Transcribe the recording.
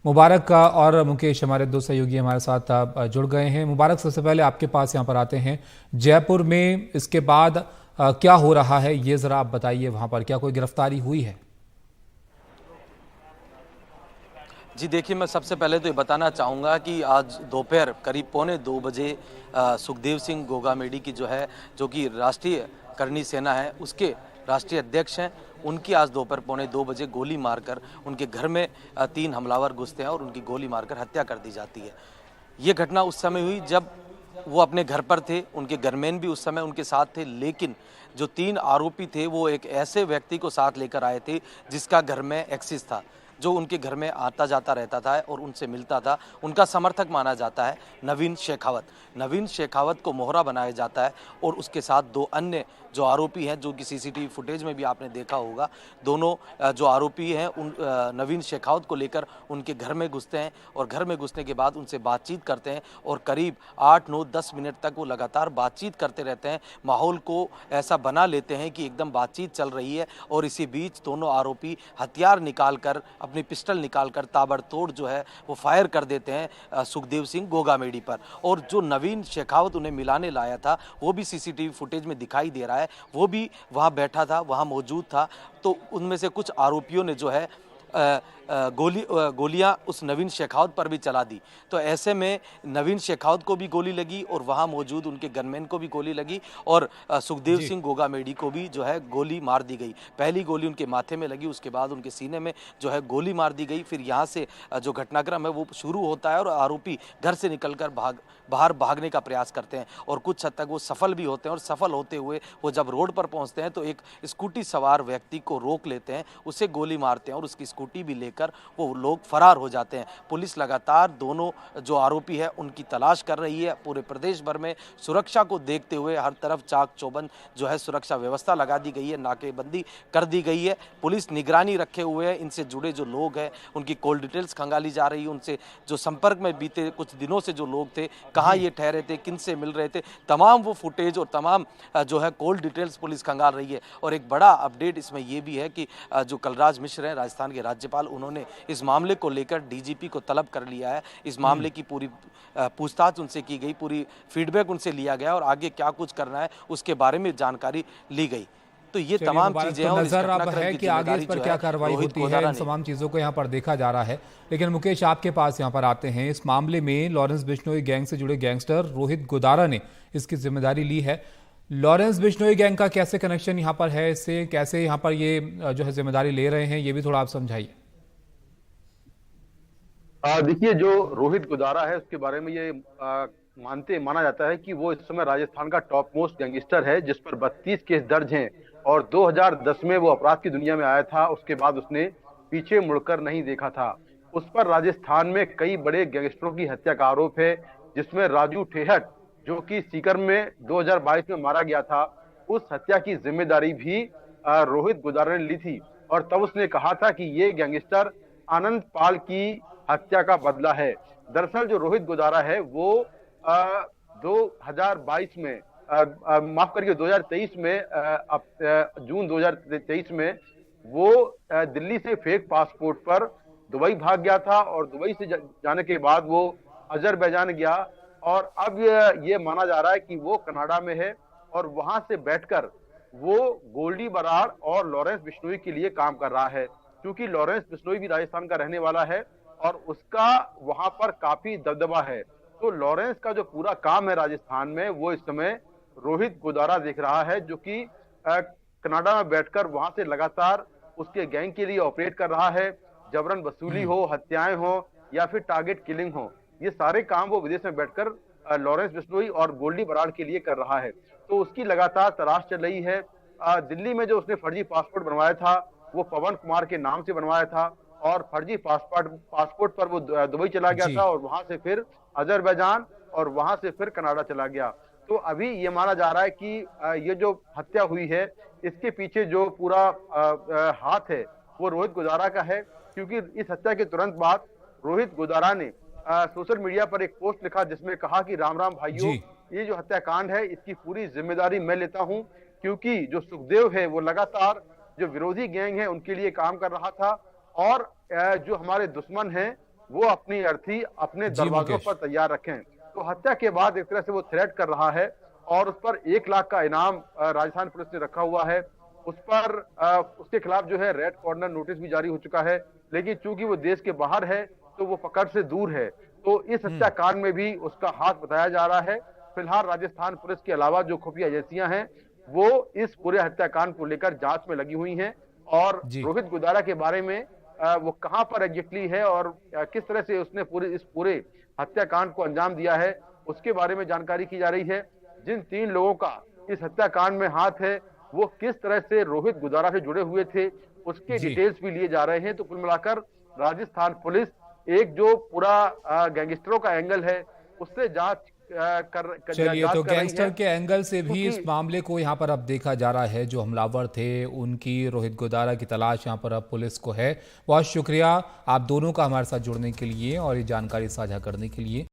मुबारक का और मुकेश हमारे दो सहयोगी हमारे साथ जुड़ गए हैं। मुबारक, सबसे पहले आपके पास यहाँ पर आते हैं। जयपुर में इसके बाद क्या हो रहा है ये ज़रा आप बताइए। वहाँ पर क्या कोई गिरफ्तारी हुई है? जी देखिए, मैं सबसे पहले तो ये बताना चाहूँगा कि आज दोपहर करीब पौने 2 बजे सुखदेव सिंह गोगामेडी की जो कि राष्ट्रीय करनी सेना है, उसके राष्ट्रीय अध्यक्ष हैं, उनकी आज दोपहर पौने 2 बजे गोली मारकर उनके घर में 3 हमलावर घुसते हैं और उनकी गोली मारकर हत्या कर दी जाती है। ये घटना उस समय हुई जब वो अपने घर पर थे, उनके गनमैन भी उस समय उनके साथ थे, लेकिन जो 3 आरोपी थे वो एक ऐसे व्यक्ति को साथ लेकर आए थे जिसका घर में एक्सिस था, जो उनके घर में आता जाता रहता था और उनसे मिलता था। उनका समर्थक माना जाता है नवीन शेखावत। नवीन शेखावत को मोहरा बनाया जाता है और उसके साथ 2 अन्य जो आरोपी हैं, जो कि सीसीटीवी फुटेज में भी आपने देखा होगा, दोनों जो आरोपी हैं उन नवीन शेखावत को लेकर उनके घर में घुसते हैं और घर में घुसने के बाद उनसे बातचीत करते हैं और करीब 8, 9, 10 मिनट तक वो लगातार बातचीत करते रहते हैं। माहौल को ऐसा बना लेते हैं कि एकदम बातचीत चल रही है और इसी बीच दोनों आरोपी हथियार निकालकर, अपनी पिस्टल निकालकर ताबड़तोड़ वो फायर कर देते हैं सुखदेव सिंह गोगामेडी पर। और जो नवीन शेखावत उन्हें मिलाने लाया था वो भी सीसीटीवी फुटेज में दिखाई दे रहा है, वो भी वहाँ बैठा था, वहाँ मौजूद था। तो उनमें से कुछ आरोपियों ने गोलियां उस नवीन शेखावत पर भी चला दी। तो ऐसे में नवीन शेखावत को भी गोली लगी और वहां मौजूद उनके गनमैन को भी गोली लगी और सुखदेव जी। सिंह गोगामेडी को भी गोली मार दी गई। पहली गोली उनके माथे में लगी, उसके बाद उनके सीने में गोली मार दी गई। फिर यहाँ से जो घटनाक्रम है वो शुरू होता है और आरोपी घर से निकलकर बाहर भागने का प्रयास करते हैं और कुछ हद तक वो सफल भी होते हैं। और सफल होते हुए वो जब रोड पर पहुंचते हैं तो एक स्कूटी सवार व्यक्ति को रोक लेते हैं, उसे गोली मारते हैं और उसकी स्कूटी भी लेकर वो लोग फरार हो जाते हैं। पुलिस लगातार दोनों जो आरोपी है उनकी तलाश कर रही है। पूरे प्रदेश भर में सुरक्षा को देखते हुए हर तरफ चाक चौबंद सुरक्षा व्यवस्था लगा दी गई है, नाकेबंदी कर दी गई है। पुलिस निगरानी रखे हुए है। इनसे जुड़े जो लोग हैं उनकी कॉल डिटेल्स खंगाली जा रही है। उनसे जो संपर्क में बीते कुछ दिनों से जो लोग थे, कहाँ ये ठहरे थे, किन से मिल रहे थे, तमाम वो फुटेज और तमाम कॉल डिटेल्स पुलिस खंगाल रही है। और एक बड़ा अपडेट इसमें यह भी है कि जो कलराज मिश्र हैं, राजस्थान के राज्यपाल, उन्होंने इस मामले को लेकर डीजीपी को तलब कर लिया है। इस मामले की पूरी पूछताछ उनसे की गई, पूरी फीडबैक उनसे लिया गया और आगे क्या कुछ करना है उसके बारे में जानकारी ली गई। तो ये चलिए तमाम मुबारक, चीजें तो हैं और इस नजर अब घटनाक्रम है की कि आगे इस जिम्मेदारी पर क्या कार्रवाई रोहित होती है, गोदारा इन ने। तमाम चीजों को यहाँ पर देखा जा रहा है। लेकिन मुकेश, आपके पास यहाँ पर आते हैं। इस मामले में लॉरेंस बिश्नोई गैंग से जुड़े गैंगस्टर रोहित गोदारा ने इसकी जिम्मेदारी ली है। लॉरेंस बिश्नोई गैंग का कैसे कनेक्शन यहाँ पर है, इससे कैसे यहाँ पर ये जिम्मेदारी ले रहे हैं, ये भी थोड़ा आप समझाइए। देखिए, जो रोहित गुदारा है उसके बारे में ये माना जाता है कि वो इस समय राजस्थान का टॉप मोस्ट गैंगस्टर है, जिस पर 32 केस दर्ज हैं और 2010 में वो अपराध की दुनिया में आया था। उसके बाद उसने पीछे मुड़कर नहीं देखा था। उस पर राजस्थान में कई बड़े गैंगस्टरों की हत्या का आरोप है, जिसमें राजू ठेहट, जो कि सीकर में 2022 में मारा गया था, उस हत्या की जिम्मेदारी भी रोहित गुदारा ने ली थी। और तब उसने कहा था कि ये गैंगस्टर आनंद पाल की हत्या का बदला है। दरअसल जो रोहित गुदारा है वो 2022 में माफ करिए 2023 में जून 2023 में वो दिल्ली से फेक पासपोर्ट पर दुबई भाग गया था और दुबई से जाने के बाद वो अजरबैजान गया और अब ये माना जा रहा है कि वो कनाडा में है और वहां से बैठकर वो गोल्डी बराड़ और लॉरेंस बिश्नोई के लिए काम कर रहा है। क्योंकि लॉरेंस बिश्नोई भी राजस्थान का रहने वाला है और उसका वहां पर काफी दबदबा है। तो लॉरेंस का जो पूरा काम है राजस्थान में, वो इस समय रोहित गोदारा देख रहा है, जो कि कनाडा में बैठकर वहां से लगातार उसके गैंग के लिए ऑपरेट कर रहा है। जबरन वसूली हो, हत्याएं हो या फिर टारगेट किलिंग हो, ये सारे काम वो विदेश में बैठकर लॉरेंस बिश्नोई और गोल्डी बराड़ के लिए कर रहा है। तो उसकी लगातार तलाश चल रही है। दिल्ली में जो उसने फर्जी पासपोर्ट बनवाया था वो पवन कुमार के नाम से बनवाया था और फर्जी पासपोर्ट पर वो दुबई चला गया जी। था और वहां से फिर अजरबैजान और वहां से फिर कनाडा चला गया। तो अभी ये माना जा रहा है कि ये जो हत्या हुई है इसके पीछे जो पूरा हाथ है वो रोहित गुदारा का है। क्योंकि इस हत्या के तुरंत बाद रोहित गुदारा ने सोशल मीडिया पर एक पोस्ट लिखा जिसमें कहा कि राम राम भाइयों, जी। ये जो हत्याकांड है इसकी पूरी जिम्मेदारी मैं लेता हूं। क्योंकि जो सुखदेव है वो लगातार जो विरोधी गैंग है उनके लिए काम कर रहा था और जो हमारे दुश्मन हैं वो अपनी अर्थी अपने जी दरवाजों मुकेश। पर तैयार रखें। तो हत्या के बाद एक तरह से वो थ्रेट कर रहा है और उस पर 1 लाख का इनाम राजस्थान पुलिस ने रखा हुआ है। उस पर उसके खिलाफ जो है रेड कॉर्नर नोटिस भी जारी हो चुका है, लेकिन चूंकि वो देश के बाहर है तो वो पकड़ से दूर है। तो इस हत्याकांड में भी उसका हाथ बताया जा रहा है। फिलहाल राजस्थान पुलिस के अलावा जो खुफिया एजेंसियां हैं वो इस पूरे हत्याकांड को लेकर जांच में लगी हुई हैं और जी रोहित गुदारा के बारे में वो कहां पर एग्जैक्टली है और किस तरह से उसने इस पूरे हत्याकांड को अंजाम दिया है उसके बारे में जानकारी की जा रही है। जिन 3 लोगों का इस हत्याकांड में हाथ है वो किस तरह से रोहित गुदारा से जुड़े हुए थे उसके जी। डिटेल्स भी लिए जा रहे हैं। तो कुल मिलाकर राजस्थान पुलिस एक जो पूरा गैंगस्टरों का एंगल है उससे चलिए, जांच तो कर रही गैंगस्टर है, के एंगल से भी इस क्योंकि मामले को यहाँ पर अब देखा जा रहा है। जो हमलावर थे उनकी, रोहित गोदारा की तलाश यहाँ पर अब पुलिस को है। बहुत शुक्रिया आप दोनों का हमारे साथ जुड़ने के लिए और ये जानकारी साझा करने के लिए।